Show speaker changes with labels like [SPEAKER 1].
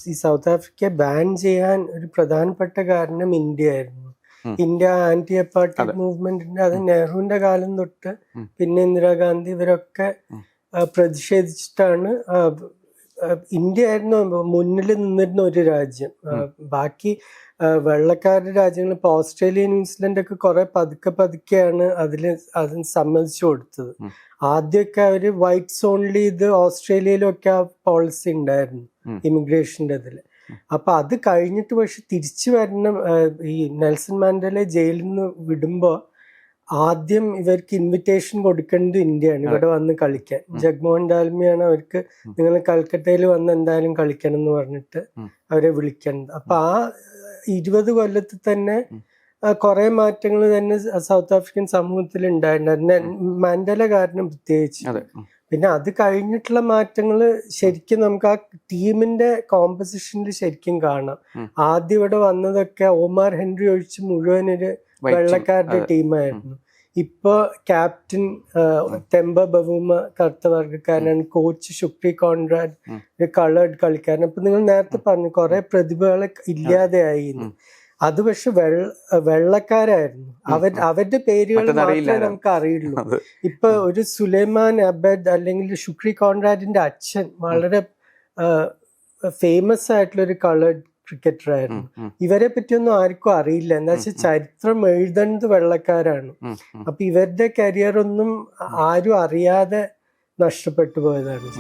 [SPEAKER 1] ഈ south Africa ban ചെയ്യാൻ ഒരു പ്രധാനപ്പെട്ട കാരണം ഇന്ത്യ ആയിരുന്നു. ഇന്ത്യ ആന്റി അപ്പാർട്ടൈഡ് മൂവ്മെന്റിന്റെ അത് നെഹ്റുവിന്റെ കാലം തൊട്ട് പിന്നെ ഇന്ദിരാഗാന്ധി ഇവരൊക്കെ പ്രതിഷേധിച്ചിട്ടാണ്. ഇന്ത്യ ആയിരുന്നു മുന്നിൽ നിന്നിരുന്ന ഒരു രാജ്യം. ബാക്കി വെള്ളക്കാരുടെ രാജ്യങ്ങൾ ഇപ്പോൾ ഓസ്ട്രേലിയ ന്യൂസിലൻഡ് ഒക്കെ കുറെ പതുക്കെയാണ് അതിന് സമ്മതിച്ചു കൊടുത്തത്. ആദ്യമൊക്കെ അവര് വൈറ്റ്സ് ഓൺലി ഇത് ഓസ്ട്രേലിയയിലൊക്കെ ആ പോളിസി ഉണ്ടായിരുന്നു ഇമിഗ്രേഷന്റെ ഇതിൽ. അപ്പൊ അത് കഴിഞ്ഞിട്ട് പക്ഷെ തിരിച്ചു വരണം. ഈ നെൽസൺ മാൻഡേല ജയിലിൽ നിന്ന് വിടുമ്പോ ആദ്യം ഇവർക്ക് ഇൻവിറ്റേഷൻ കൊടുക്കേണ്ടത് ഇന്ത്യയാണ്, ഇവിടെ വന്ന് കളിക്കാൻ. ജഗ്മോഹൻ ഡാൽമിയാണ് അവർക്ക് നിങ്ങൾ കൽക്കട്ടയിൽ വന്ന് എന്തായാലും കളിക്കണം എന്ന് പറഞ്ഞിട്ട് അവരെ വിളിക്കുന്നത്. അപ്പൊ ആ 20 കൊല്ലത്തിൽ തന്നെ കുറെ മാറ്റങ്ങൾ തന്നെ സൗത്ത് ആഫ്രിക്കൻ സമൂഹത്തിൽ ഉണ്ടായിരുന്നു, മാൻഡേല കാരണം പ്രത്യേകിച്ച്. പിന്നെ അത് കഴിഞ്ഞിട്ടുള്ള മാറ്റങ്ങൾ ശരിക്കും നമുക്ക് ആ ടീമിന്റെ കോമ്പസിഷനിൽ ശരിക്കും കാണാം. ആദ്യം ഇവിടെ വന്നതൊക്കെ ഒമാർ ഹെൻറി ഒഴിച്ച് മുഴുവൻ ഒരു വെള്ളക്കാരുടെ ടീമായിരുന്നു. ഇപ്പൊ ക്യാപ്റ്റൻ ടെമ്പ ബവൂമ കറുത്ത വർഗ്ഗക്കാരനാണ്, കോച്ച് ശുക്രി കോൺറാഡ് ഒരു കളേർഡ് കളിക്കാരൻ. അപ്പൊ നിങ്ങൾ നേരത്തെ പറഞ്ഞു കുറെ പ്രതിഭകളെ ഇല്ലാതെയായി. അത് പക്ഷെ വെള്ളക്കാരായിരുന്നു. അവരുടെ പേരുകൾ മാത്രമേ നമുക്ക് അറിയുള്ളൂ. ഇപ്പൊ ഒരു സുലൈമാൻ അബദ് അല്ലെങ്കിൽ ശുക്രി കോൺറാഡിന്റെ അച്ഛൻ വളരെ ഫേമസ് ആയിട്ടുള്ള ഒരു കളേർഡ് ക്രിക്കറ്റർ ആയിരുന്നു. ഇവരെ പറ്റിയൊന്നും ആർക്കും അറിയില്ല. എന്താ വെച്ചാൽ ചരിത്രം എഴുതുന്നത് വെള്ളക്കാരാണ്. അപ്പൊ ഇവരുടെ കരിയർ ഒന്നും ആരും അറിയാതെ നഷ്ടപ്പെട്ടു പോയതാണ്.